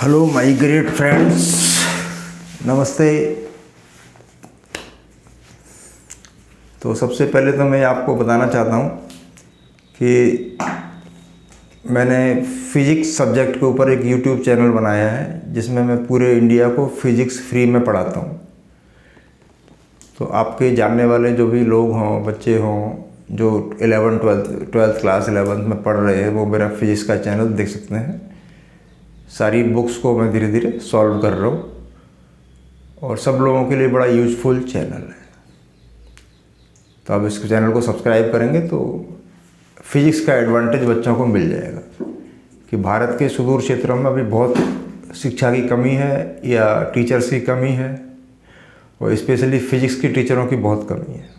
Hello my great friends, नमस्ते। तो सबसे पहले तो मैं आपको बताना चाहता हूँ कि मैंने फ़िज़िक्स सब्जेक्ट के ऊपर एक यूट्यूब चैनल बनाया है जिसमें मैं पूरे इंडिया को फ़िज़िक्स फ्री में पढ़ाता हूँ। तो आपके जानने वाले जो भी लोग हों, बच्चे हों जो 12th क्लास 11th में पढ़ रहे हैं, वो मेरा फ़िज़िक्स का चैनल देख सकते हैं। सारी बुक्स को मैं धीरे धीरे सॉल्व कर रहा हूँ और सब लोगों के लिए बड़ा यूज़फुल चैनल है। तो आप इस चैनल को सब्सक्राइब करेंगे तो फिज़िक्स का एडवांटेज बच्चों को मिल जाएगा कि भारत के सुदूर क्षेत्रों में अभी बहुत शिक्षा की कमी है या टीचर्स की कमी है और स्पेशली फ़िज़िक्स की टीचरों की बहुत कमी है।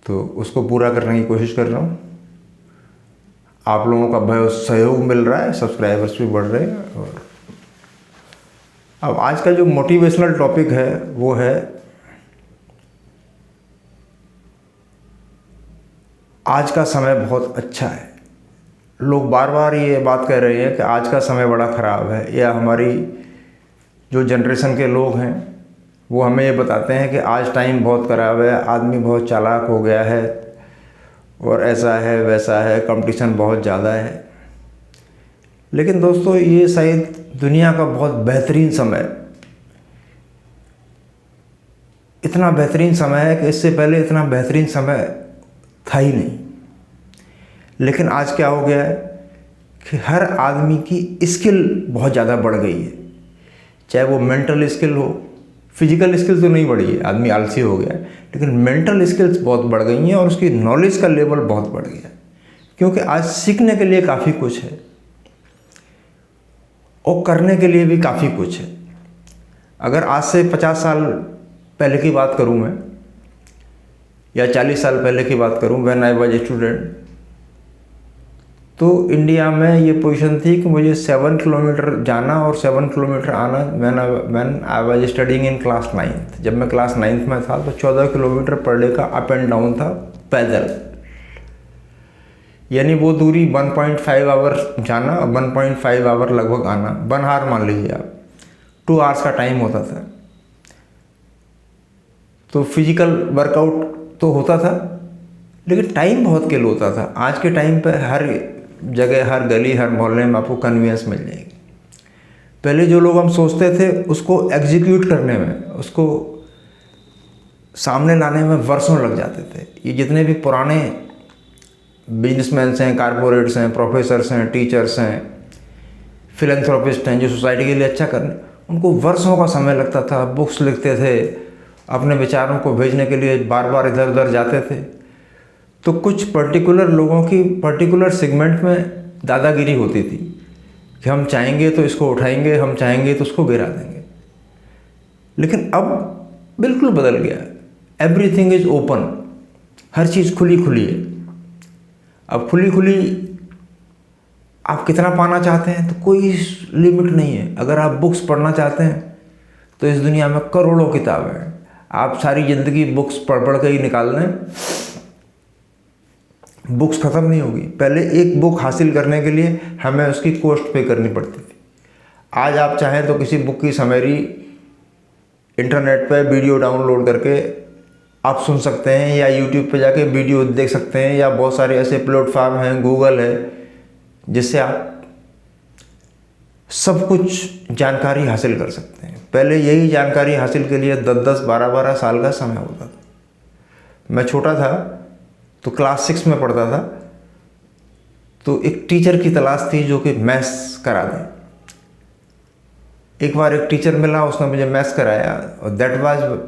तो उसको पूरा करने की कोशिश कर रहा हूँ। आप लोगों का बहुत सहयोग मिल रहा है, सब्सक्राइबर्स भी बढ़ रहे हैं। और अब आज का जो मोटिवेशनल टॉपिक है वो है आज का समय बहुत अच्छा है। लोग बार बार ये बात कह रहे हैं कि आज का समय बड़ा ख़राब है, या हमारी जो जनरेशन के लोग हैं वो हमें ये बताते हैं कि आज टाइम बहुत ख़राब है, आदमी बहुत चालाक हो गया है और ऐसा है वैसा है, कंपटीशन बहुत ज़्यादा है। लेकिन दोस्तों, ये शायद दुनिया का बहुत बेहतरीन समय, इतना बेहतरीन समय है कि इससे पहले इतना बेहतरीन समय था ही नहीं। लेकिन आज क्या हो गया है कि हर आदमी की स्किल बहुत ज़्यादा बढ़ गई है, चाहे वो मेंटल स्किल हो। फिजिकल स्किल तो नहीं बढ़ी है, आदमी आलसी हो गया है, लेकिन मेंटल स्किल्स बहुत बढ़ गई हैं और उसकी नॉलेज का लेवल बहुत बढ़ गया है, क्योंकि आज सीखने के लिए काफ़ी कुछ है और करने के लिए भी काफ़ी कुछ है। अगर आज से 50 साल पहले की बात करूं मैं, या 40 साल पहले की बात करूं, व्हेन आई वाज स्टूडेंट, तो इंडिया में ये पोजीशन थी कि मुझे 7 किलोमीटर जाना और 7 किलोमीटर आना। When I was studying in class 9th, जब मैं क्लास 9th में था तो 14 किलोमीटर पर डे का अप एंड डाउन था पैदल। यानी वो दूरी 1.5 आवर जाना और 1.5 आवर लगभग आना, 1 आवर मान लीजिए आप, 2 आवर्स का टाइम होता था। तो फिजिकल वर्कआउट तो होता था, लेकिन टाइम बहुत किल होता था। आज के टाइम पे हर जगह, हर गली, हर मोहल्ले में आपको कन्वीनियंस मिल जाएगी। पहले जो लोग हम सोचते थे उसको एग्जीक्यूट करने में, उसको सामने लाने में वर्षों लग जाते थे। ये जितने भी पुराने बिजनेसमैन हैं, कारपोरेट्स हैं, प्रोफेसर्स हैं, टीचर्स हैं, फिलैंथ्रोपिस्ट हैं, जो सोसाइटी के लिए अच्छा करने, उनको वर्षों का समय लगता था। बुक्स लिखते थे, अपने विचारों को भेजने के लिए बार बार इधर उधर जाते थे। तो कुछ पर्टिकुलर लोगों की पर्टिकुलर सेगमेंट में दादागिरी होती थी कि हम चाहेंगे तो इसको उठाएंगे, हम चाहेंगे तो उसको गिरा देंगे। लेकिन अब बिल्कुल बदल गया है। एवरीथिंग इज ओपन, हर चीज़ खुली खुली है। अब खुली खुली आप कितना पाना चाहते हैं तो कोई लिमिट नहीं है। अगर आप बुक्स पढ़ना चाहते हैं तो इस दुनिया में करोड़ों किताबें हैं। आप सारी ज़िंदगी बुक्स पढ़ पढ़ के ही निकाल लें, बुक्स ख़त्म नहीं होगी। पहले एक बुक हासिल करने के लिए हमें उसकी कॉस्ट पे करनी पड़ती थी। आज आप चाहें तो किसी बुक की समरी इंटरनेट पे वीडियो डाउनलोड करके आप सुन सकते हैं, या यूट्यूब पे जाके वीडियो देख सकते हैं, या बहुत सारे ऐसे प्लेटफॉर्म हैं, गूगल है, जिससे आप सब कुछ जानकारी हासिल कर सकते हैं। पहले यही जानकारी हासिल के लिए 10-10, 12-12 साल का समय होता था। मैं छोटा था तो क्लास 6 में पढ़ता था, तो एक टीचर की तलाश थी जो कि मैथ्स करा दें। एक बार एक टीचर मिला, उसने मुझे मैथ्स कराया और that was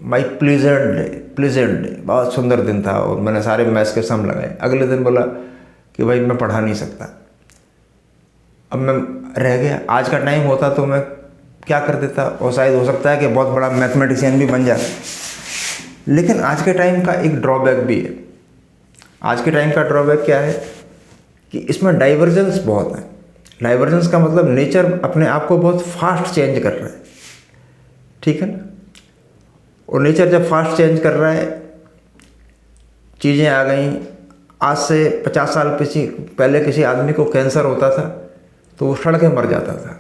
my pleasant day. बहुत सुंदर दिन था और मैंने सारे मैथ्स के सम लगाए। अगले दिन बोला कि भाई मैं पढ़ा नहीं सकता। अब मैं रह गया। आज का टाइम होता तो मैं क्या कर देता, और शायद हो सकता है कि बहुत बड़ा मैथमेटिशियन भी बन जाता। लेकिन आज के टाइम का एक ड्रॉबैक भी है। आज के टाइम का ड्रॉबैक क्या है कि इसमें डाइवर्जेंस बहुत है। डाइवर्जेंस का मतलब नेचर अपने आप को बहुत फास्ट चेंज कर रहा है, ठीक है ना। और नेचर जब फास्ट चेंज कर रहा है, चीज़ें आ गई। आज से 50 साल पहले किसी आदमी को कैंसर होता था तो वो सड़ के मर जाता था।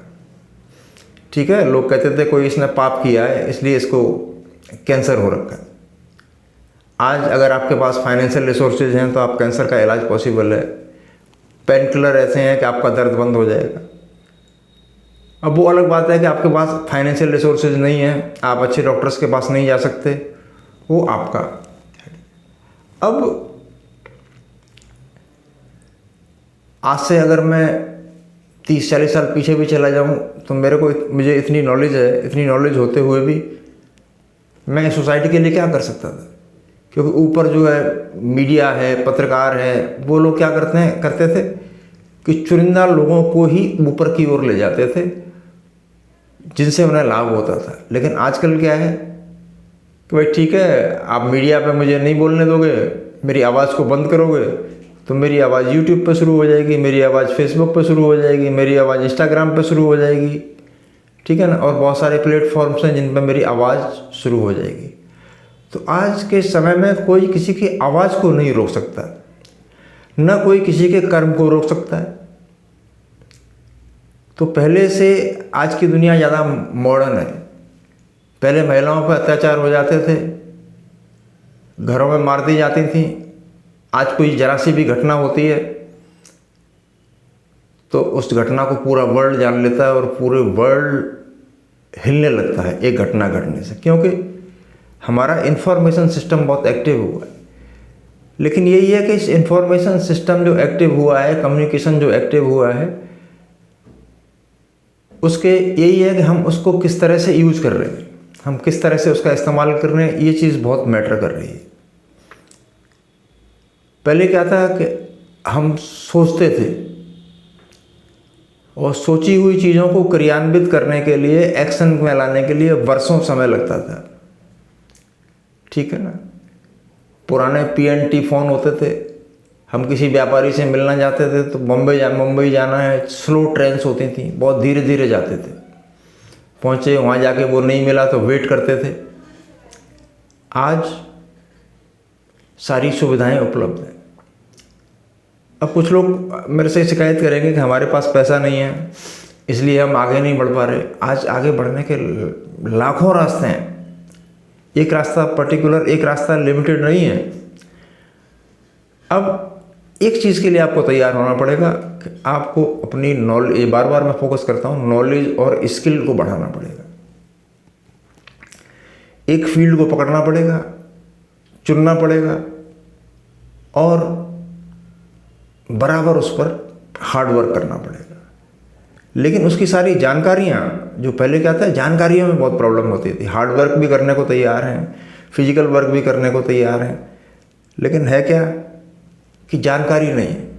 ठीक है, लोग कहते थे कोई इसने पाप किया है इसलिए इसको कैंसर हो रखा है। आज अगर आपके पास फाइनेंशियल रिसोर्सेज हैं तो आप कैंसर का इलाज पॉसिबल है। पेन किलर ऐसे हैं कि आपका दर्द बंद हो जाएगा। अब वो अलग बात है कि आपके पास फाइनेंशियल रिसोर्सेज नहीं है, आप अच्छे डॉक्टर्स के पास नहीं जा सकते, वो आपका। अब आज से अगर मैं 30-40 साल पीछे भी चला जाऊं तो मुझे इतनी नॉलेज होते हुए भी मैं सोसाइटी के लिए क्या कर सकता था? क्योंकि ऊपर जो है मीडिया है, पत्रकार है, वो लोग क्या करते थे कि चुनिंदा लोगों को ही ऊपर की ओर ले जाते थे जिनसे उन्हें लाभ होता था। लेकिन आजकल क्या है कि भाई ठीक है, आप मीडिया पे मुझे नहीं बोलने दोगे, मेरी आवाज़ को बंद करोगे तो मेरी आवाज़ यूट्यूब पे शुरू हो जाएगी, मेरी आवाज़ फेसबुक पे शुरू हो जाएगी, मेरी आवाज़ इंस्टाग्राम पे शुरू हो जाएगी। ठीक है ना, और बहुत सारे प्लेटफॉर्म्स हैं जिन पर मेरी आवाज़ शुरू हो जाएगी। तो आज के समय में कोई किसी की आवाज़ को नहीं रोक सकता, न कोई किसी के कर्म को रोक सकता है। तो पहले से आज की दुनिया ज़्यादा मॉडर्न है। पहले महिलाओं पर अत्याचार हो जाते थे, घरों में मार दी जाती थी। आज कोई जरा सी भी घटना होती है तो उस घटना को पूरा वर्ल्ड जान लेता है और पूरे वर्ल्ड हिलने लगता है एक घटना घटने से, क्योंकि हमारा इंफॉर्मेशन सिस्टम बहुत एक्टिव हुआ है। लेकिन यही है कि इस इंफॉर्मेशन सिस्टम जो एक्टिव हुआ है, कम्युनिकेशन जो एक्टिव हुआ है, उसके यही है कि हम उसको किस तरह से यूज कर रहे हैं, हम किस तरह से उसका इस्तेमाल कर रहे हैं, ये चीज़ बहुत मैटर कर रही है। पहले क्या था कि हम सोचते थे और सोची हुई चीज़ों को क्रियान्वित करने के लिए, एक्शन में लाने के लिए वर्षों समय लगता था। ठीक है ना, पुराने PNT फ़ोन होते थे, हम किसी व्यापारी से मिलना चाहते थे तो मुंबई जाना है, स्लो ट्रेन्स होती थी, बहुत धीरे धीरे जाते थे। पहुँचे, वहाँ जाके वो नहीं मिला तो वेट करते थे। आज सारी सुविधाएं उपलब्ध हैं। अब कुछ लोग मेरे से शिकायत करेंगे कि हमारे पास पैसा नहीं है इसलिए हम आगे नहीं बढ़ पा रहे। आज आगे बढ़ने के लाखों रास्ते हैं, एक रास्ता लिमिटेड नहीं है। अब एक चीज़ के लिए आपको तैयार होना पड़ेगा कि आपको अपनी नॉलेज, बार बार मैं फोकस करता हूँ, नॉलेज और स्किल को बढ़ाना पड़ेगा। एक फील्ड को पकड़ना पड़ेगा, चुनना पड़ेगा और बराबर उस पर हार्ड वर्क करना पड़ेगा। लेकिन उसकी सारी जानकारियाँ, जो पहले क्या था, जानकारियों में बहुत प्रॉब्लम होती थी। हार्ड वर्क भी करने को तैयार हैं, फिजिकल वर्क भी करने को तैयार हैं, लेकिन है क्या कि जानकारी नहीं है।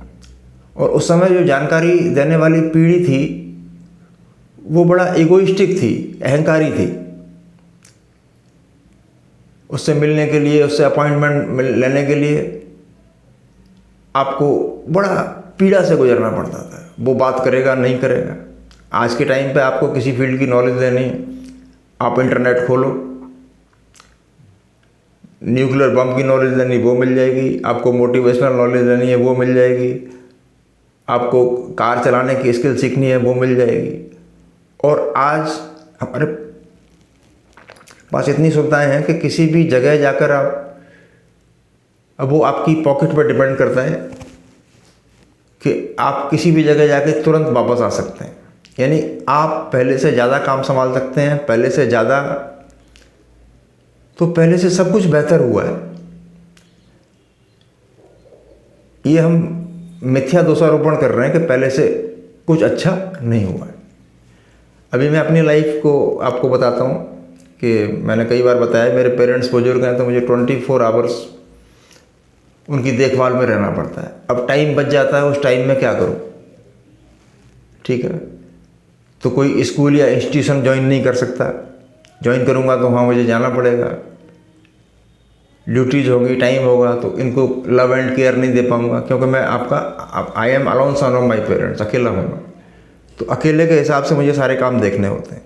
और उस समय जो जानकारी देने वाली पीढ़ी थी वो बड़ा इगोइस्टिक थी, अहंकारी थी। उससे मिलने के लिए, उससे अपॉइंटमेंट लेने के लिए आपको बड़ा पीड़ा से गुजरना पड़ता था। वो बात करेगा नहीं करेगा। आज के टाइम पे आपको किसी फील्ड की नॉलेज लेनी है, आप इंटरनेट खोलो, न्यूक्लियर बम की नॉलेज लेनी वो मिल जाएगी, आपको मोटिवेशनल नॉलेज लेनी है वो मिल जाएगी, आपको कार चलाने की स्किल सीखनी है वो मिल जाएगी। और आज हमारे पास इतनी सुविधाएं हैं कि किसी भी जगह जाकर आप, अब वो आपकी पॉकेट पर डिपेंड करता है कि आप किसी भी जगह जाके तुरंत वापस आ सकते हैं। यानी आप पहले से ज़्यादा काम संभाल सकते हैं, पहले से सब कुछ बेहतर हुआ है। ये हम मिथ्या दोषारोपण कर रहे हैं कि पहले से कुछ अच्छा नहीं हुआ है। अभी मैं अपनी लाइफ को आपको बताता हूँ कि मैंने कई बार बताया, मेरे पेरेंट्स बुजुर्ग हैं तो मुझे 24 आवर्स उनकी देखभाल में रहना पड़ता है। अब टाइम बच जाता है, उस टाइम में क्या करूं? ठीक है, तो कोई स्कूल या इंस्टीट्यूशन ज्वाइन नहीं कर सकता। ज्वाइन करूंगा तो वहाँ मुझे जाना पड़ेगा, ड्यूटीज होगी, टाइम होगा, तो इनको लव एंड केयर नहीं दे पाऊंगा क्योंकि मैं I am alone son of my parents, अकेला हूँ मैं। तो अकेले के हिसाब से मुझे सारे काम देखने होते हैं।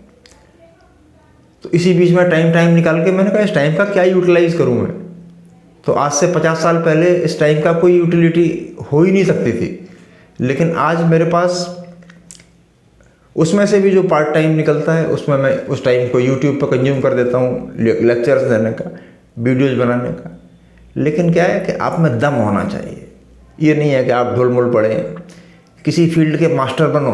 तो इसी बीच में टाइम निकाल के मैंने कहा इस टाइम का क्या यूटिलाइज करूँ मैं। तो आज से 50 साल पहले इस टाइम का कोई यूटिलिटी हो ही नहीं सकती थी, लेकिन आज मेरे पास उसमें से भी जो पार्ट टाइम निकलता है उसमें मैं उस टाइम को यूट्यूब पर कंज्यूम कर देता हूँ, लेक्चर्स देने का, वीडियोज़ बनाने का। लेकिन क्या है कि आप में दम होना चाहिए। ये नहीं है कि आप ढुलमुल पढ़ें, किसी फील्ड के मास्टर बनो।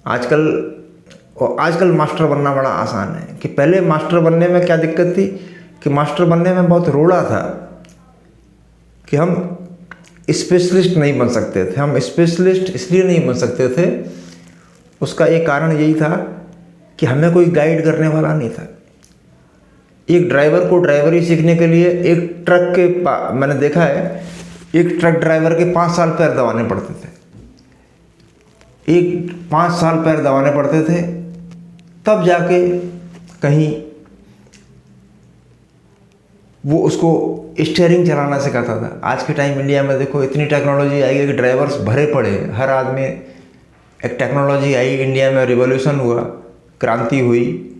आजकल मास्टर बनना बड़ा आसान है। कि पहले मास्टर बनने में क्या दिक्कत थी कि मास्टर बनने में बहुत रोड़ा था कि हम स्पेशलिस्ट नहीं बन सकते थे। हम स्पेशलिस्ट इसलिए नहीं बन सकते थे, उसका एक कारण यही था कि हमें कोई गाइड करने वाला नहीं था। एक ड्राइवर को ड्राइवरी सीखने के लिए एक ट्रक के मैंने देखा है, एक ट्रक ड्राइवर के 5 साल पैर दबाने पड़ते थे। 5 साल पैर दबाने पड़ते थे, तब जाके कहीं वो उसको स्टीयरिंग चलाना सिखाता था। आज के टाइम इंडिया में देखो इतनी टेक्नोलॉजी आई है कि ड्राइवर्स भरे पड़े हैं। हर आदमी, एक टेक्नोलॉजी आई इंडिया में, रिवॉल्यूशन हुआ, क्रांति हुई।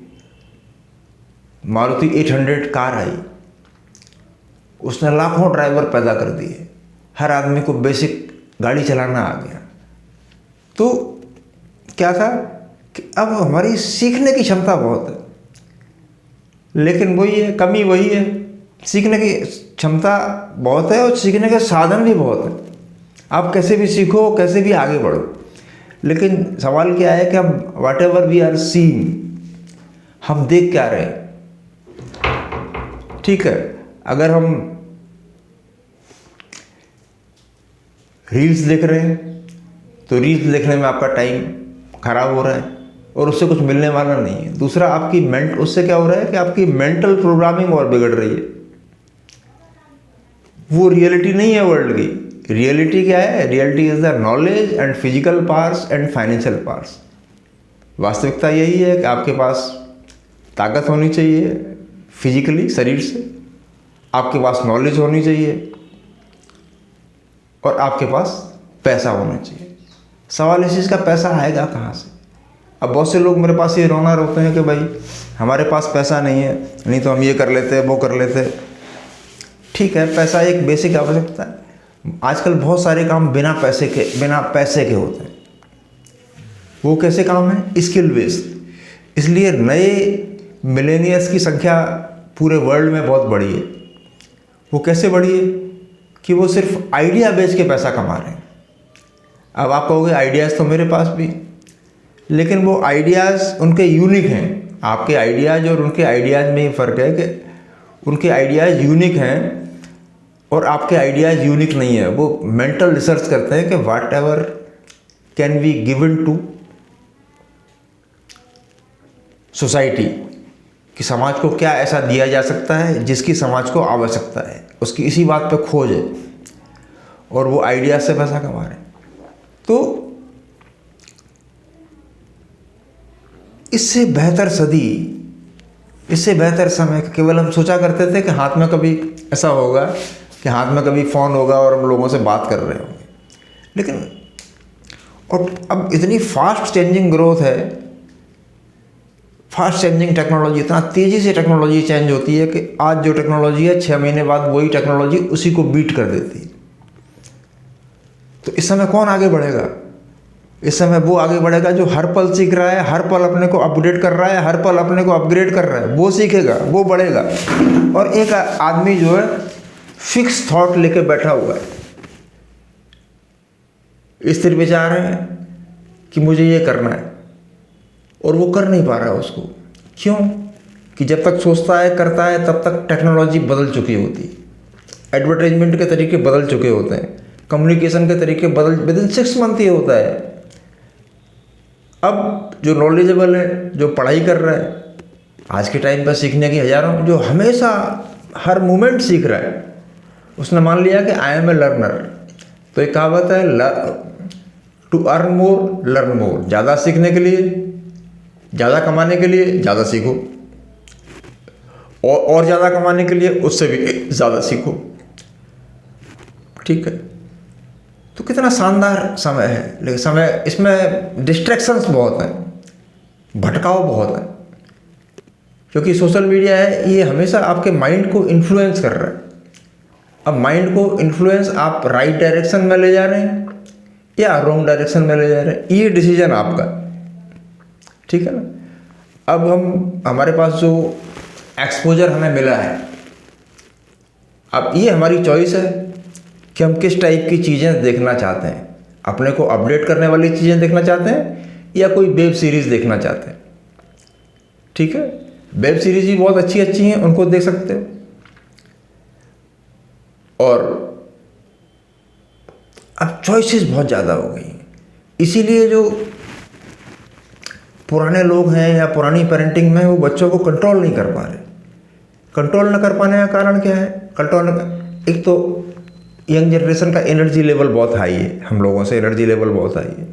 मारुति 800 कार आई, उसने लाखों ड्राइवर पैदा कर दिए। हर आदमी को बेसिक गाड़ी चलाना आ गया। तो क्या था कि अब हमारी सीखने की क्षमता बहुत है, लेकिन वही है, कमी वही है। सीखने की क्षमता बहुत है और सीखने के साधन भी बहुत है। आप कैसे भी सीखो, कैसे भी आगे बढ़ो। लेकिन सवाल क्या है कि हम whatever we are seeing, हम देख क्या रहे हैं। ठीक है, अगर हम रील्स देख रहे हैं तो रील्स देखने में आपका टाइम खराब हो रहा है और उससे कुछ मिलने वाला नहीं है। दूसरा, उससे क्या हो रहा है कि आपकी मेंटल प्रोग्रामिंग और बिगड़ रही है। वो रियलिटी नहीं है वर्ल्ड की। रियलिटी क्या है? Reality is the knowledge and physical powers and financial powers. वास्तविकता यही है कि आपके पास ताकत होनी चाहिए फिजिकली, शरीर से, आपके पास नॉलेज होनी चाहिए और आपके पास पैसा होना चाहिए। सवाल इस चीज़ का पैसा आएगा कहाँ से? अब बहुत से लोग मेरे पास ये रोना रोते हैं कि भाई हमारे पास पैसा नहीं है, नहीं तो हम ये कर लेते, वो कर लेते। ठीक है, पैसा एक बेसिक आवश्यकता है। आजकल बहुत सारे काम बिना पैसे के होते हैं। वो कैसे काम है? Skill based. इसलिए नए मिलेनियर्स की संख्या पूरे वर्ल्ड में बहुत बढ़ी है। वो कैसे बढ़ी है? कि वो सिर्फ आइडिया बेच के पैसा कमा रहे हैं। अब आप कहोगे आइडियाज़ तो मेरे पास भी, लेकिन वो आइडियाज़ उनके यूनिक हैं। आपके आइडियाज़ और उनके आइडियाज़ में ये फ़र्क है कि उनके आइडियाज़ यूनिक हैं और आपके आइडियाज़ यूनिक नहीं है। वो मेंटल रिसर्च करते हैं कि whatever can be given to society, कि समाज को क्या ऐसा दिया जा सकता है जिसकी समाज को आवश्यकता है। उसकी इसी बात पे खोज है और वो आइडिया से पैसा कमा रहे हैं। तो इससे बेहतर सदी, इससे बेहतर समय केवल हम सोचा करते थे कि हाथ में कभी ऐसा होगा कि हाथ में कभी फ़ोन होगा और हम लोगों से बात कर रहे होंगे। लेकिन और अब इतनी फास्ट चेंजिंग ग्रोथ है, फास्ट चेंजिंग टेक्नोलॉजी, इतना तेज़ी से टेक्नोलॉजी चेंज होती है कि आज जो टेक्नोलॉजी है 6 महीने बाद वही टेक्नोलॉजी उसी को बीट कर देती है। तो इस समय कौन आगे बढ़ेगा? इस समय वो आगे बढ़ेगा जो हर पल सीख रहा है, हर पल अपने को अपडेट कर रहा है, हर पल अपने को अपग्रेड कर रहा है। वो सीखेगा, वो बढ़ेगा। और एक आदमी जो है फिक्स थॉट लेके बैठा हुआ है, स्थिर विचार है कि मुझे ये करना है, और वो कर नहीं पा रहा है उसको। क्यों? कि जब तक सोचता है, करता है, तब तक टेक्नोलॉजी बदल चुकी होती है। एडवर्टाइजमेंट के तरीके बदल चुके होते हैं, कम्युनिकेशन के तरीके विदिन 6 मंथ ये होता है। अब जो नॉलेजेबल है, जो पढ़ाई कर रहा है, आज के टाइम पर सीखने की हज़ारों, जो हमेशा हर मोमेंट सीख रहा है, उसने मान लिया कि आई एम ए लर्नर। तो एक कहावत है, to earn more learn more. ज़्यादा सीखने के लिए, ज़्यादा कमाने के लिए ज़्यादा सीखो, और ज़्यादा कमाने के लिए उससे भी ज़्यादा सीखो। ठीक है, तो कितना शानदार समय है। लेकिन समय, इसमें डिस्ट्रैक्शंस बहुत हैं, भटकाव बहुत है, क्योंकि सोशल मीडिया है, ये हमेशा आपके माइंड को इन्फ्लुएंस कर रहा है। अब माइंड को इन्फ्लुएंस आप राइट डायरेक्शन में ले जा रहे हैं या रॉन्ग डायरेक्शन में ले जा रहे हैं, ये डिसीजन आपका। ठीक है ना। अब हमारे पास जो एक्सपोजर हमें मिला है, अब ये हमारी चॉइस है कि हम किस टाइप की चीज़ें देखना चाहते हैं। अपने को अपडेट करने वाली चीज़ें देखना चाहते हैं या कोई वेब सीरीज़ देखना चाहते हैं। ठीक है, वेब सीरीज़ भी बहुत अच्छी अच्छी हैं, उनको देख सकते हैं। और अब चॉइसेस बहुत ज़्यादा हो गई हैं, इसीलिए जो पुराने लोग हैं या पुरानी पेरेंटिंग में वो बच्चों को कंट्रोल नहीं कर पा रहे। कंट्रोल न कर पाने का कारण क्या है? एक तो यंग जनरेशन का एनर्जी लेवल बहुत हाई है, हम लोगों से एनर्जी लेवल बहुत हाई है।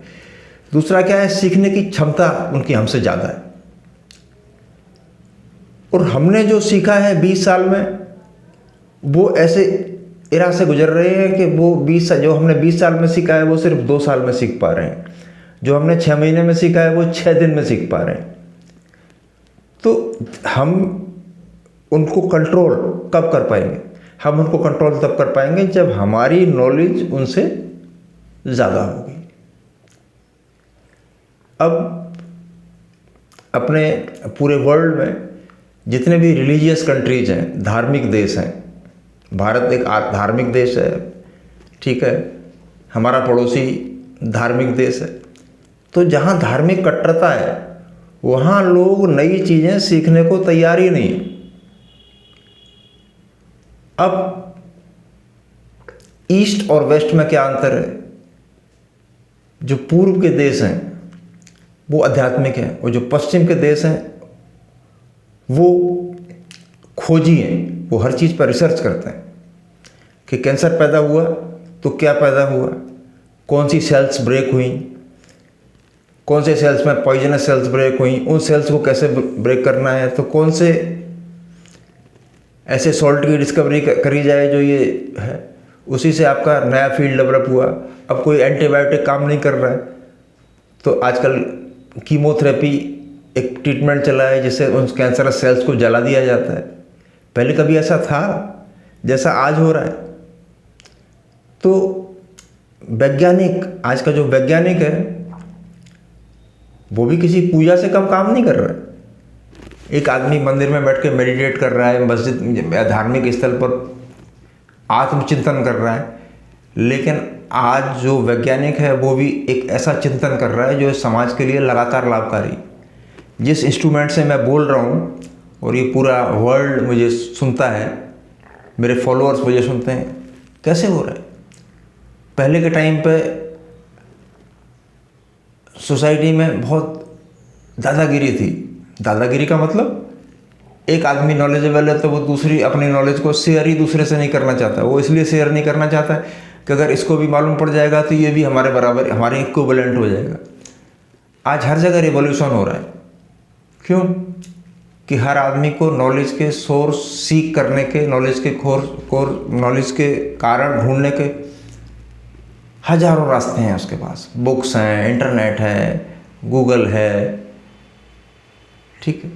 दूसरा क्या है, सीखने की क्षमता उनकी हमसे ज़्यादा है। और हमने जो सीखा है 20 साल में, वो ऐसे एरा से गुजर रहे हैं कि जो हमने 20 साल में सीखा है वो सिर्फ 2 साल में सीख पा रहे हैं। जो हमने 6 महीने में सीखा है वो 6 दिन में सीख पा रहे हैं। तो हम उनको कंट्रोल कब कर पाएंगे? हम उनको कंट्रोल तब कर पाएंगे जब हमारी नॉलेज उनसे ज़्यादा होगी। अब अपने पूरे वर्ल्ड में जितने भी रिलीजियस कंट्रीज हैं, धार्मिक देश हैं, भारत एक धार्मिक देश है, ठीक है, हमारा पड़ोसी धार्मिक देश है। तो जहाँ धार्मिक कट्टरता है वहाँ लोग नई चीज़ें सीखने को तैयार ही नहीं। अब ईस्ट और वेस्ट में क्या अंतर है? जो पूर्व के देश हैं वो आध्यात्मिक हैं, और जो पश्चिम के देश हैं वो खोजी हैं। वो हर चीज़ पर रिसर्च करते हैं कि कैंसर पैदा हुआ तो क्या पैदा हुआ, कौन सी सेल्स ब्रेक हुई, कौन से सेल्स में पॉइजनस सेल्स ब्रेक हुई, उन सेल्स को कैसे ब्रेक करना है, तो कौन से ऐसे सॉल्ट की डिस्कवरी करी जाए जो ये है, उसी से आपका नया फील्ड डेवलप हुआ। अब कोई एंटीबायोटिक काम नहीं कर रहा है तो आजकल कीमोथेरेपी एक ट्रीटमेंट चला है जिससे उन कैंसरस सेल्स को जला दिया जाता है। पहले कभी ऐसा था जैसा आज हो रहा है? तो वैज्ञानिक, आज का जो वैज्ञानिक है वो भी किसी पूजा से कम काम नहीं कर रहा है। एक आदमी मंदिर में बैठ के मेडिटेट कर रहा है, मस्जिद या धार्मिक स्थल पर आत्मचिंतन कर रहा है, लेकिन आज जो वैज्ञानिक है वो भी एक ऐसा चिंतन कर रहा है जो समाज के लिए लगातार लाभकारी। जिस इंस्ट्रूमेंट से मैं बोल रहा हूँ और ये पूरा वर्ल्ड मुझे सुनता है, मेरे फॉलोअर्स मुझे सुनते हैं, कैसे हो रहा है? पहले के टाइम पे सोसाइटी में बहुत दादागिरी थी। दादागिरी का मतलब एक आदमी नॉलेजेबल है तो वो दूसरी अपनी नॉलेज को शेयर ही दूसरे से नहीं करना चाहता। वो इसलिए शेयर नहीं करना चाहता है कि अगर इसको भी मालूम पड़ जाएगा तो ये भी हमारे बराबर, हमारे इक्विवेलेंट हो जाएगा। आज हर जगह रिवॉल्यूशन हो रहा है। क्यों? कि हर आदमी को नॉलेज के सोर्स सीख करने के, नॉलेज के कारण ढूंढने के हजारों रास्ते हैं उसके पास। बुक्स हैं, इंटरनेट है, गूगल है, ठीक है,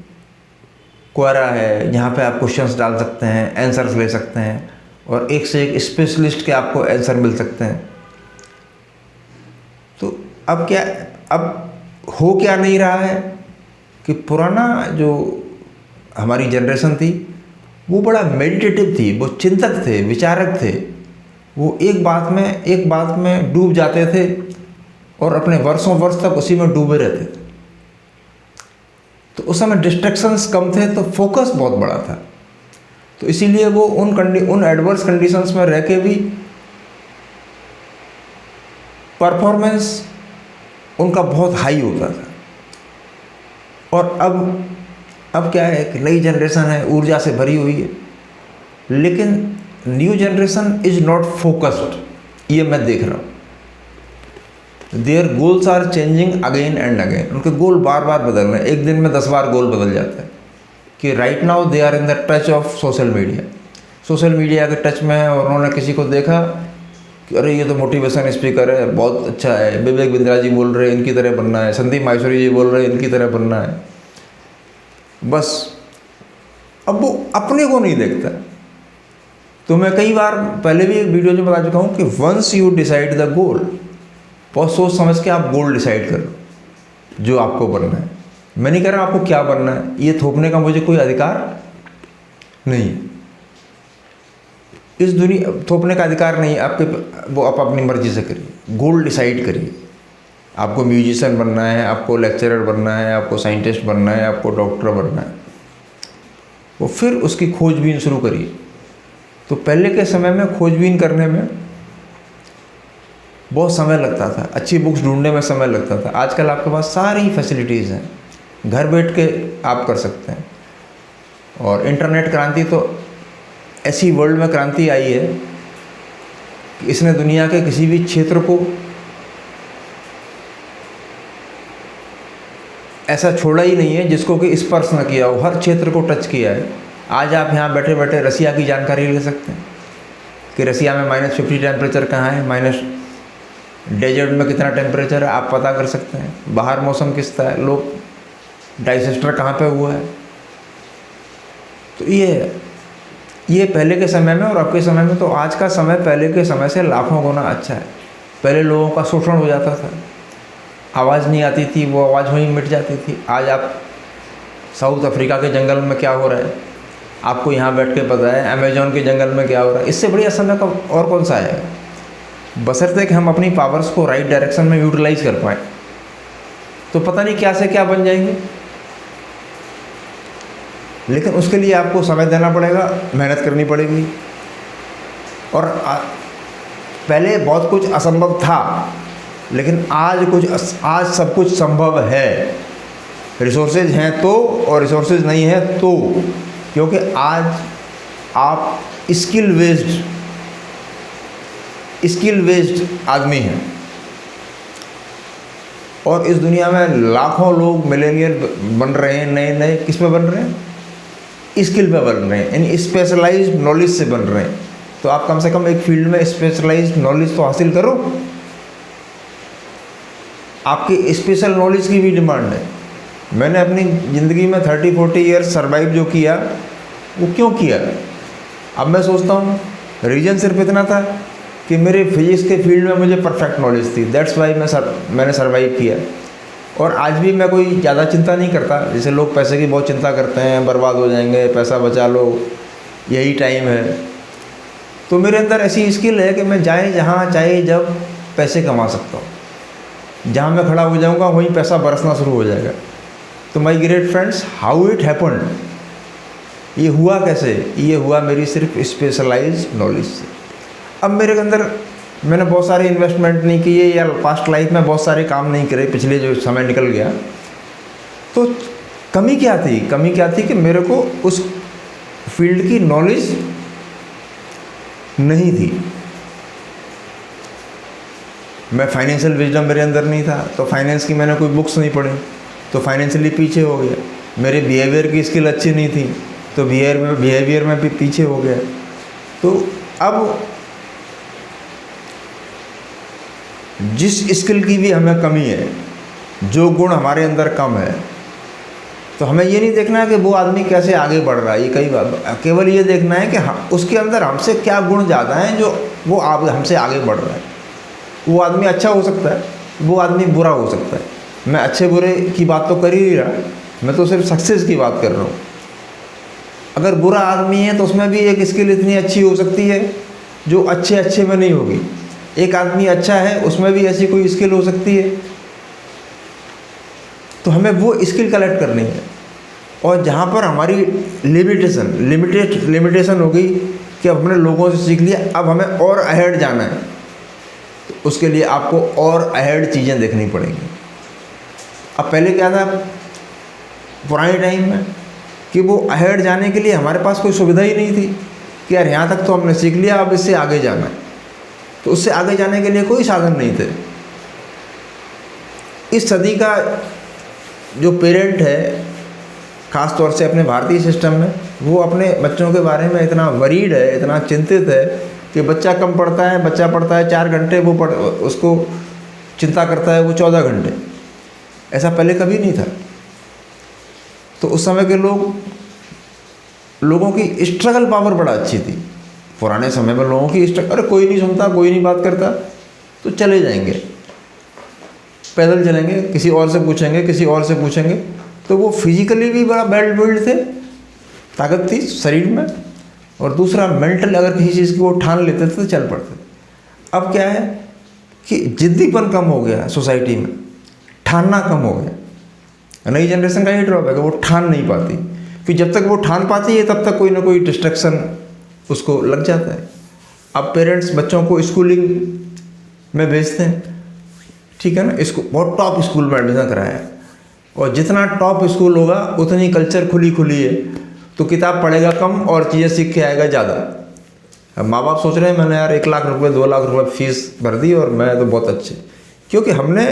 क्वेरा है, जहाँ पे आप क्वेश्चंस डाल सकते हैं, आंसर्स ले सकते हैं और एक से एक स्पेशलिस्ट के आपको आंसर मिल सकते हैं। तो अब हो क्या नहीं रहा है कि पुराना जो हमारी जनरेशन थी वो बड़ा मेडिटेटिव थी, वो चिंतक थे, विचारक थे। वो एक बात में डूब जाते थे और अपने वर्षों वर्ष तक उसी में डूबे रहते थे। तो उस समय डिस्ट्रैक्शंस कम थे तो फोकस बहुत बड़ा था। तो इसीलिए वो उन एडवर्स कंडीशंस में रह के भी परफॉर्मेंस उनका बहुत हाई होता था। और अब क्या है कि नई जनरेशन है, ऊर्जा से भरी हुई है, लेकिन new generation is not focused. ये मैं देख रहा हूँ। Their goals are changing again and again. उनके गोल बार बार बदल रहे हैं, एक दिन में 10 बार गोल बदल जाता है। कि right now they are in the touch of social media के टच में है। और उन्होंने किसी को देखा कि अरे ये तो मोटिवेशन स्पीकर है, बहुत अच्छा है, विवेक बिंद्रा जी बोल रहे हैं इनकी तरह बनना है, संदीप माहेश्वरी जी बोल रहे हैं इनकी तरह बनना है। बस अब वो अपने को नहीं देखता। तो मैं कई बार पहले भी एक वीडियो में बता चुका हूँ कि once you decide the goal, बहुत सोच समझ के आप गोल डिसाइड करो जो आपको बनना है। मैं नहीं कह रहा आपको क्या बनना है, ये थोपने का मुझे कोई अधिकार नहीं। इस दुनिया थोपने का अधिकार नहीं है आपके, वो आप अपनी मर्जी से करिए। गोल डिसाइड करिए, आपको म्यूजिशियन बनना है, आपको लेक्चरर बनना है, आपको साइंटिस्ट बनना है, आपको डॉक्टर बनना है, वो फिर उसकी खोजबीन शुरू करिए। तो पहले के समय में खोजबीन करने में बहुत समय लगता था, अच्छी बुक्स ढूंढने में समय लगता था। आजकल आपके पास सारी फैसिलिटीज़ हैं, घर बैठ के आप कर सकते हैं। और इंटरनेट क्रांति तो ऐसी वर्ल्ड में क्रांति आई है कि इसने दुनिया के किसी भी क्षेत्र को ऐसा छोड़ा ही नहीं है जिसको कि स्पर्श न किया हो, हर क्षेत्र को टच किया है। आज आप यहाँ बैठे बैठे रसिया की जानकारी ले सकते हैं कि रसिया में -50 टेम्परेचर कहाँ है, माइनस डेजर्ट में कितना टेम्परेचर है आप पता कर सकते हैं। बाहर मौसम किस तरह है, लोग डाइसेस्टर कहाँ पे हुआ है। तो ये पहले के समय में और अब के समय में, तो आज का समय पहले के समय से लाखों गुना अच्छा है। पहले लोगों का शोषण हो जाता था, आवाज़ नहीं आती थी, वो आवाज़ वहीं मिट जाती थी। आज आप साउथ अफ्रीका के जंगल में क्या हो रहा है आपको यहाँ बैठ के पता है, अमेजोन के जंगल में क्या हो रहा है। इससे बढ़िया समय का और कौन सा आएगा, बशर्ते कि हम अपनी पावर्स को राइट डायरेक्शन में यूटिलाइज कर पाएँ। तो पता नहीं क्या से क्या बन जाएंगे, लेकिन उसके लिए आपको समय देना पड़ेगा, मेहनत करनी पड़ेगी। और पहले बहुत कुछ असंभव था, लेकिन आज सब कुछ संभव है। रिसोर्सेज हैं तो, और रिसोर्सेज नहीं है तो, क्योंकि आज आप स्किल बेस्ड आदमी हैं। और इस दुनिया में लाखों लोग मिलेनियल बन रहे हैं, नए नए किस पे बन रहे हैं, स्किल पे बन रहे हैं, यानी स्पेशलाइज्ड नॉलेज से बन रहे हैं। तो आप कम से कम एक फील्ड में स्पेशलाइज्ड नॉलेज तो हासिल करो। आपकी स्पेशल नॉलेज की भी डिमांड है। मैंने अपनी ज़िंदगी में 30-40 ईयर्स सर्वाइव जो किया, वो क्यों किया? अब मैं सोचता हूँ रीज़न सिर्फ इतना था कि मेरे फिजिक्स के फील्ड में मुझे परफेक्ट नॉलेज थी, दैट्स वाई मैंने सर्वाइव किया। और आज भी मैं कोई ज़्यादा चिंता नहीं करता, जैसे लोग पैसे की बहुत चिंता करते हैं, बर्बाद हो जाएंगे, पैसा बचा लो, यही टाइम है। तो मेरे अंदर ऐसी स्किल है कि मैं जहाँ चाहे जब पैसे कमा सकता हूँ। जहाँ मैं खड़ा हो जाऊँगा वहीं पैसा बरसना शुरू हो जाएगा। तो my great friends, how it happened, ये हुआ कैसे? ये हुआ मेरी सिर्फ स्पेशलाइज्ड नॉलेज से। अब मेरे अंदर मैंने बहुत सारे इन्वेस्टमेंट नहीं किए, या पास्ट लाइफ में बहुत सारे काम नहीं करे, पिछले जो समय निकल गया। तो कमी क्या थी कि मेरे को उस फील्ड की नॉलेज नहीं थी। मैं फाइनेंशियल विजडम मेरे अंदर नहीं था, तो फाइनेंस की मैंने कोई बुक्स नहीं पढ़ी, तो फाइनेंशियली पीछे हो गया। मेरे बिहेवियर की स्किल अच्छी नहीं थी, तो बिहेवियर में भी पीछे हो गया। तो अब जिस स्किल की भी हमें कमी है, जो गुण हमारे अंदर कम है, तो हमें ये नहीं देखना है कि वो आदमी कैसे आगे बढ़ रहा है, ये कई बार केवल ये देखना है कि उसके अंदर हमसे क्या गुण ज़्यादा हैं जो वो हमसे आगे बढ़ रहा है। वो आदमी अच्छा हो सकता है, वो आदमी बुरा हो सकता है। मैं अच्छे बुरे की बात तो कर ही नहीं रहा, मैं तो सिर्फ सक्सेस की बात कर रहा हूँ। अगर बुरा आदमी है तो उसमें भी एक स्किल इतनी अच्छी हो सकती है जो अच्छे में नहीं होगी। एक आदमी अच्छा है, उसमें भी ऐसी कोई स्किल हो सकती है। तो हमें वो स्किल कलेक्ट करनी है। और जहाँ पर हमारी लिमिटेशन हो गई कि अब हमने लोगों से सीख लिया, अब हमें और अहेड जाना है, तो उसके लिए आपको और अहेड चीज़ें देखनी पड़ेंगी। अब पहले क्या था पुराने टाइम में कि वो अहेड जाने के लिए हमारे पास कोई सुविधा ही नहीं थी कि यार यहाँ तक तो हमने सीख लिया, अब इससे आगे जाना है। तो उससे आगे जाने के लिए कोई साधन नहीं थे। इस सदी का जो पेरेंट है, ख़ास तौर से अपने भारतीय सिस्टम में, वो अपने बच्चों के बारे में इतना वरीड है, इतना चिंतित है कि बच्चा कम पढ़ता है, बच्चा पढ़ता है 4 घंटे, उसको चिंता करता है वो 14 घंटे। ऐसा पहले कभी नहीं था। तो उस समय के लोगों की स्ट्रगल पावर बड़ा अच्छी थी। पुराने समय में लोगों की अरे कोई नहीं सुनता, कोई नहीं बात करता, तो चले जाएंगे, पैदल चलेंगे, किसी और से पूछेंगे, तो वो फिजिकली भी बड़ा वेल बिल्ड थे, ताकत थी शरीर में, और दूसरा मेंटल अगर किसी चीज़ की वो ठान लेते थे तो चल पड़ते। अब क्या है कि जिद्दीपन कम हो गया सोसाइटी में, ठानना कम हो गया। नई जनरेशन का ये ड्रॉबैक है, वो ठान नहीं पाती, फिर जब तक वो ठान पाती है तब तक कोई ना कोई डिस्ट्रैक्शन उसको लग जाता है। अब पेरेंट्स बच्चों को स्कूलिंग में भेजते हैं, ठीक है ना, इसको बहुत टॉप स्कूल में एडमिशन कराया, और जितना टॉप स्कूल होगा उतनी कल्चर खुली खुली है, तो किताब पढ़ेगा कम और चीज़ें सीख के आएगा ज़्यादा। अब माँ बाप सोच रहे हैं मैंने यार 1 लाख रुपए 2 लाख रुपए फीस भर दी और मैं तो बहुत अच्छे, क्योंकि हमने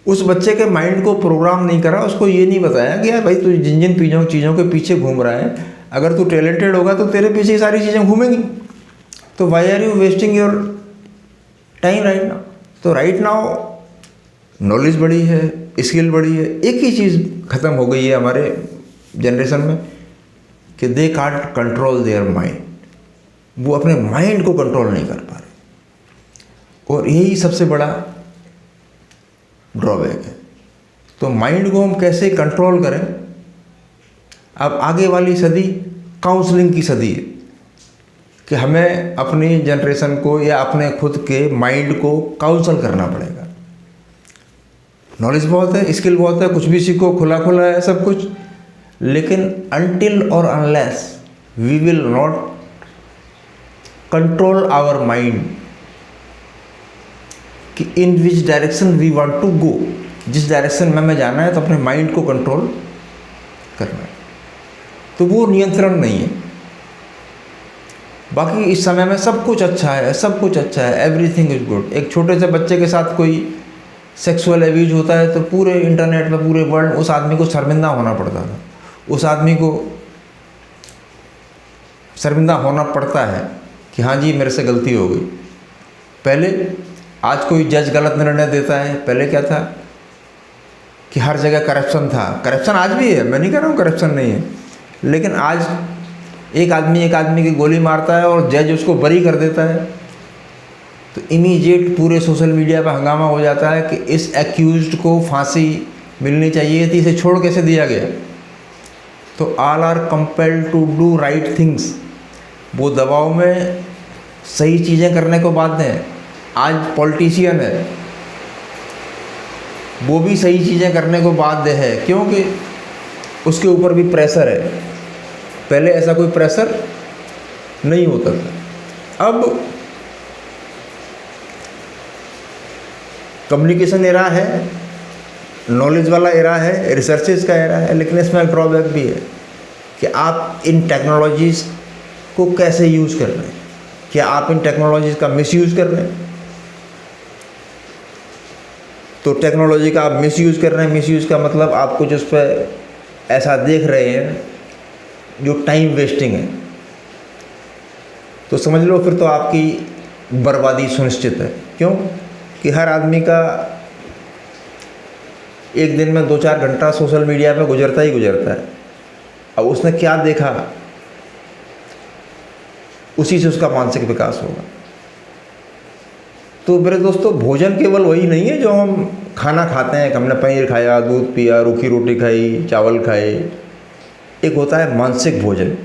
उस बच्चे के माइंड को प्रोग्राम नहीं करा, उसको ये नहीं बताया कि यार भाई तू जिन जिन चीज़ों के पीछे घूम रहा है, अगर तू टैलेंटेड होगा तो तेरे पीछे सारी चीज़ें घूमेंगी, तो why are you wasting your time right now. तो राइट नाउ नॉलेज बढ़ी है, स्किल बढ़ी है, एक ही चीज़ ख़त्म हो गई है हमारे जनरेशन में कि they can't control their mind, वो अपने माइंड को कंट्रोल नहीं कर पा रहे, और यही सबसे बड़ा ड्रॉबैक है। तो माइंड को हम कैसे कंट्रोल करें। अब आगे वाली सदी काउंसलिंग की सदी है कि हमें अपनी जनरेशन को या अपने खुद के माइंड को काउंसल करना पड़ेगा। नॉलेज बहुत है, स्किल बहुत है, कुछ भी सीखो, खुला खुला है सब कुछ, लेकिन अनटिल और unless we will not control our mind कि in which direction we want to go, जिस डायरेक्शन में हमें जाना है तो अपने माइंड को कंट्रोल करना है, तो वो नियंत्रण नहीं है। बाकी इस समय में सब कुछ अच्छा है, सब कुछ अच्छा है, एवरीथिंग इज गुड। एक छोटे से बच्चे के साथ कोई सेक्सुअल एब्यूज होता है तो पूरे इंटरनेट में, पूरे वर्ल्ड उस आदमी को शर्मिंदा होना पड़ता था, उस आदमी को शर्मिंदा होना पड़ता है कि हाँ जी मेरे से गलती हो गई। पहले, आज कोई जज गलत निर्णय देता है, पहले क्या था कि हर जगह करप्शन था, करप्शन आज भी है, मैं नहीं कह रहा हूँ करप्शन नहीं है, लेकिन आज एक आदमी की गोली मारता है और जज उसको बरी कर देता है तो इमीडिएट पूरे सोशल मीडिया पर हंगामा हो जाता है कि इस एक्यूज्ड को फांसी मिलनी चाहिए थी, इसे छोड़ कैसे दिया गया। तो all are compelled to do right things, वो दबाव में सही चीज़ें करने को बाध्य हैं। आज पॉलिटिशियन है, वो भी सही चीज़ें करने को बाध्य है, क्योंकि उसके ऊपर भी प्रेशर है। पहले ऐसा कोई प्रेशर नहीं होता था। अब कम्युनिकेशन एरा है, नॉलेज वाला एरा है, रिसर्चेज का एरा है, लेकिन इसमें ड्रॉबैक भी है कि आप इन टेक्नोलॉजीज़ को कैसे यूज़ कर रहे हैं। क्या आप इन टेक्नोलॉजीज़ का मिसयूज़ कर रहे हैं? तो टेक्नोलॉजी का आप मिसयूज़ कर रहे हैं, मिसयूज़ का मतलब आप कुछ उस पर ऐसा देख रहे हैं जो टाइम वेस्टिंग है, तो समझ लो फिर तो आपकी बर्बादी सुनिश्चित है। क्यों कि हर आदमी का एक दिन में 2-4 घंटा सोशल मीडिया पे गुजरता ही गुजरता है। अब उसने क्या देखा, उसी से उसका मानसिक विकास होगा। तो मेरे दोस्तों, भोजन केवल वही नहीं है जो हम खाना खाते हैं, हमने पनीर खाया, दूध पिया, रूखी रोटी खाई, चावल खाए। एक होता है मानसिक भोजन।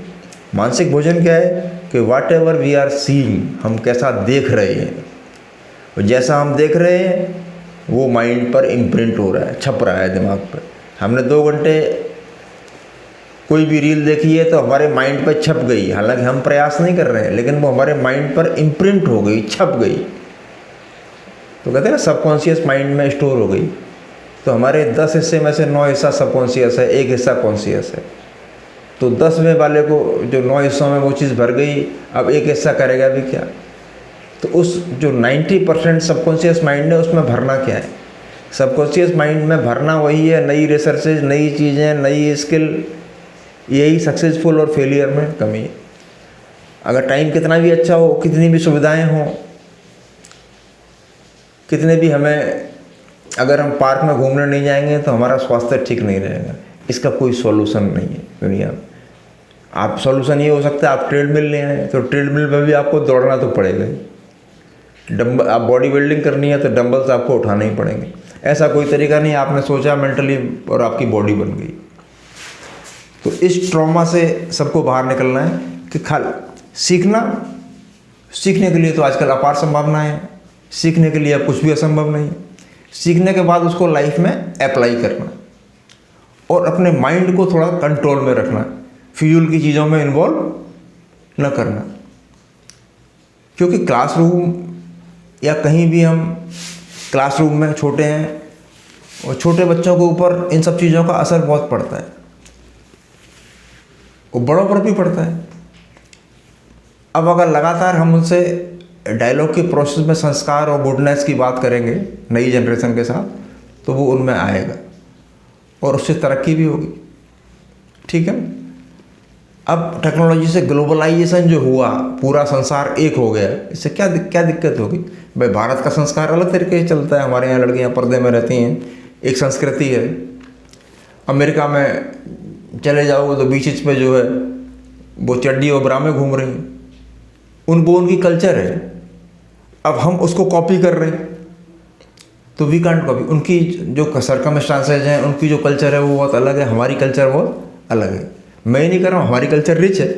मानसिक भोजन क्या है कि वाट एवर वी आर सीइंग, हम कैसा देख रहे हैं, और जैसा हम देख रहे हैं वो माइंड पर इम्प्रिंट हो रहा है, छप रहा है दिमाग पर। हमने 2 घंटे कोई भी रील देखी है तो हमारे माइंड पर छप गई, हालांकि हम प्रयास नहीं कर रहे हैं, लेकिन वो हमारे माइंड पर इम्प्रिंट हो गई, छप गई। तो कहते हैं ना सबकॉन्शियस माइंड में स्टोर हो गई। तो हमारे 10 हिस्से में से 9 हिस्सा सबकॉन्शियस है, 1 हिस्सा कॉन्शियस है। तो 10वें वाले को जो 9 हिस्सों में वो चीज़ भर गई, अब 1 हिस्सा करेगा भी क्या। तो उस जो 90% सबकॉन्शियस माइंड है उसमें भरना क्या है। सबकॉन्शियस माइंड में भरना वही है नई रिसर्चेज, नई चीज़ें, नई स्किल। यही सक्सेसफुल और फेलियर में कमी है। अगर टाइम कितना भी अच्छा हो, कितनी भी सुविधाएं हों, कितने भी हमें, अगर हम पार्क में घूमने नहीं जाएंगे तो हमारा स्वास्थ्य ठीक नहीं रहेगा। इसका कोई सॉल्यूशन नहीं है दुनिया में। आप सॉल्यूशन ये हो सकता है आप ट्रेडमिल ले आए, तो ट्रेडमिल में भी आपको दौड़ना तो पड़ेगा ही। आप बॉडी बिल्डिंग करनी है तो डंबल्स आपको उठाने ही पड़ेंगे। ऐसा कोई तरीका नहीं, आपने सोचा मेंटली और आपकी बॉडी बन गई। तो इस ट्रॉमा से सबको बाहर निकलना है कि सीखने के लिए तो आजकल अपार संभावनाएं हैं, सीखने के लिए अब कुछ भी असंभव नहीं है। सीखने के बाद उसको लाइफ में अप्लाई करना और अपने माइंड को थोड़ा कंट्रोल में रखना, फिजूल की चीज़ों में इन्वॉल्व न करना। क्योंकि क्लासरूम या कहीं भी हम क्लासरूम में छोटे हैं और छोटे बच्चों के ऊपर इन सब चीज़ों का असर बहुत पड़ता है और बड़ों पर भी पड़ता है। अब अगर लगातार हम उनसे डायलॉग के प्रोसेस में संस्कार और गुडनेस की बात करेंगे नई जनरेशन के साथ, तो वो उनमें आएगा और उससे तरक्की भी होगी। ठीक है। अब टेक्नोलॉजी से ग्लोबलाइजेशन जो हुआ, पूरा संसार एक हो गया, इससे क्या दिक्कत होगी भाई? भारत का संस्कार अलग तरीके से चलता है, हमारे यहाँ लड़कियाँ पर्दे में रहती हैं, एक संस्कृति है। अमेरिका में चले जाओगे तो बीचेस पे जो है वो चड्डी और ब्रा में घूम रही हैं, वो उनकी कल्चर है। अब हम उसको कॉपी कर रहे हैं तो वी कांट कॉपी। उनकी जो सर्कमस्टांसेज हैं, उनकी जो कल्चर है वो बहुत अलग है, हमारी कल्चर बहुत अलग है। मैं ही नहीं कर रहा हूँ, हमारी कल्चर रिच है,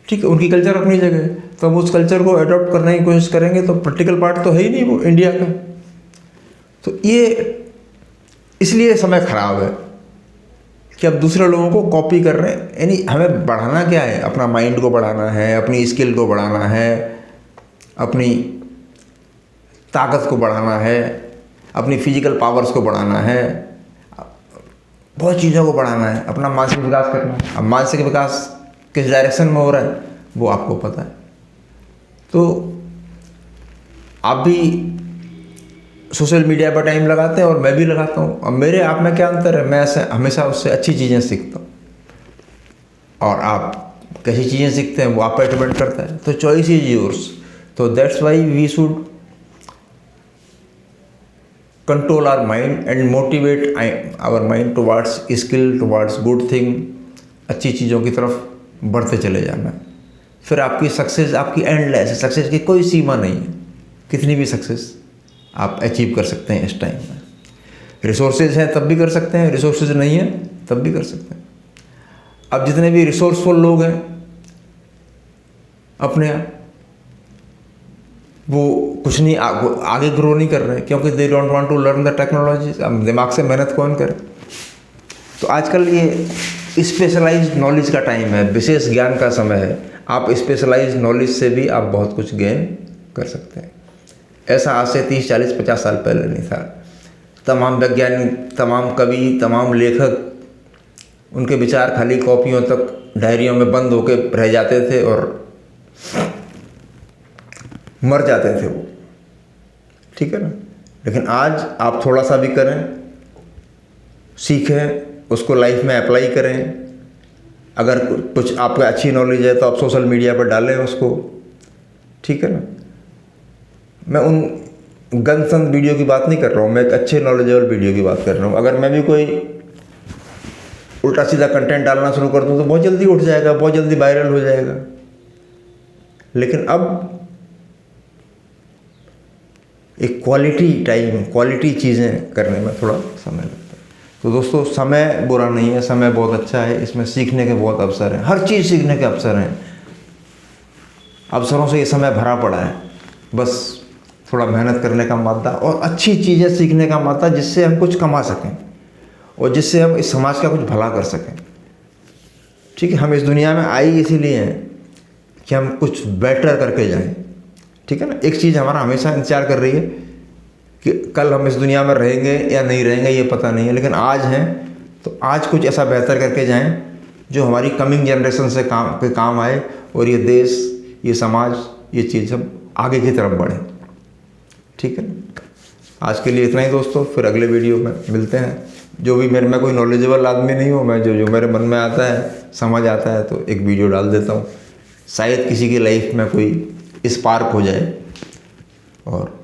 ठीक है, उनकी कल्चर अपनी जगह है। तो हम उस कल्चर को अडॉप्ट करने की कोशिश करेंगे तो प्रैक्टिकल पार्ट तो है ही नहीं वो इंडिया का। तो ये इसलिए समय खराब है कि अब दूसरे लोगों को कॉपी कर रहे हैं। यानी हमें बढ़ाना क्या है? अपना माइंड को बढ़ाना है, अपनी स्किल को बढ़ाना है, अपनी ताकत को बढ़ाना है, अपनी फिजिकल पावर्स को बढ़ाना है, बहुत चीज़ों को बढ़ाना है, अपना मानसिक विकास करना है। अब मानसिक विकास किस डायरेक्शन में हो रहा है वो आपको पता है। तो आप भी सोशल मीडिया पर टाइम लगाते हैं और मैं भी लगाता हूँ। अब मेरे आप में क्या अंतर है? मैं ऐसे हमेशा उससे अच्छी चीज़ें सीखता हूँ और आप कैसी चीज़ें सीखते हैं वो आप पर डिपेंड करता है। तो चॉइस इज योर्स। तो that's why we should control our mind and motivate our mind towards skill, towards good thing, अच्छी चीज़ों की तरफ बढ़ते चले जाना है। फिर आपकी सक्सेस आपकी एंडलेस है, सक्सेस की कोई सीमा नहीं है, कितनी भी सक्सेस आप अचीव कर सकते हैं इस टाइम में। रिसोर्सेज हैं तब भी कर सकते हैं, रिसोर्सेज नहीं है तब भी कर सकते हैं। अब जितने भी रिसोर्सफुल लोग हैं अपने आप, वो कुछ नहीं आगे ग्रो नहीं कर रहे क्योंकि they don't want to learn the technology. अब दिमाग से मेहनत कौन करे? तो आजकल ये स्पेशलाइज्ड नॉलेज का टाइम है, विशेष ज्ञान का समय है। आप स्पेशलाइज्ड नॉलेज से भी आप बहुत कुछ गेन कर सकते हैं। ऐसा आज से 30, 40, 50 साल पहले नहीं था। तमाम वैज्ञानिक, तमाम कवि, तमाम लेखक, उनके विचार खाली कॉपियों तक, डायरियों में बंद होकर रह जाते थे और मर जाते थे वो, ठीक है ना। लेकिन आज आप थोड़ा सा भी करें, सीखें, उसको लाइफ में अप्लाई करें। अगर कुछ आपको अच्छी नॉलेज है तो आप सोशल मीडिया पर डालें उसको, ठीक है ना। मैं उन गंद वीडियो की बात नहीं कर रहा हूँ, मैं एक अच्छे नॉलेजेबल वीडियो की बात कर रहा हूँ। अगर मैं भी कोई उल्टा सीधा कंटेंट डालना शुरू कर दूँ तो बहुत जल्दी उठ जाएगा, बहुत जल्दी वायरल हो जाएगा। लेकिन अब एक क्वालिटी चीज़ें करने में थोड़ा समय लगता है। तो दोस्तों, समय बुरा नहीं है, समय बहुत अच्छा है। इसमें सीखने के बहुत अवसर हैं, हर चीज़ सीखने के अवसर हैं। अवसरों से ये समय भरा पड़ा है, बस थोड़ा मेहनत करने का मादा और अच्छी चीज़ें सीखने का मादा, जिससे हम कुछ कमा सकें और जिससे हम इस समाज का कुछ भला कर सकें। ठीक है, हम इस दुनिया में आए इसीलिए हैं कि हम कुछ बेटर करके जाएं, ठीक है ना। एक चीज़ हमारा हमेशा इंतजार कर रही है कि कल हम इस दुनिया में रहेंगे या नहीं रहेंगे ये पता नहीं है, लेकिन आज हैं तो आज कुछ ऐसा बेहतर करके जाएं जो हमारी कमिंग जनरेशन से काम आए और ये देश, ये समाज, ये चीज़ हम आगे की तरफ बढ़ें, ठीक है ना। आज के लिए इतना ही दोस्तों, फिर अगले वीडियो में मिलते हैं। जो भी मैं कोई नॉलेजेबल आदमी नहीं हूँ, मैं जो मेरे मन में आता है, समझ आता है तो एक वीडियो डाल देता हूँ। शायद किसी की लाइफ में कोई स्पार्क हो जाए और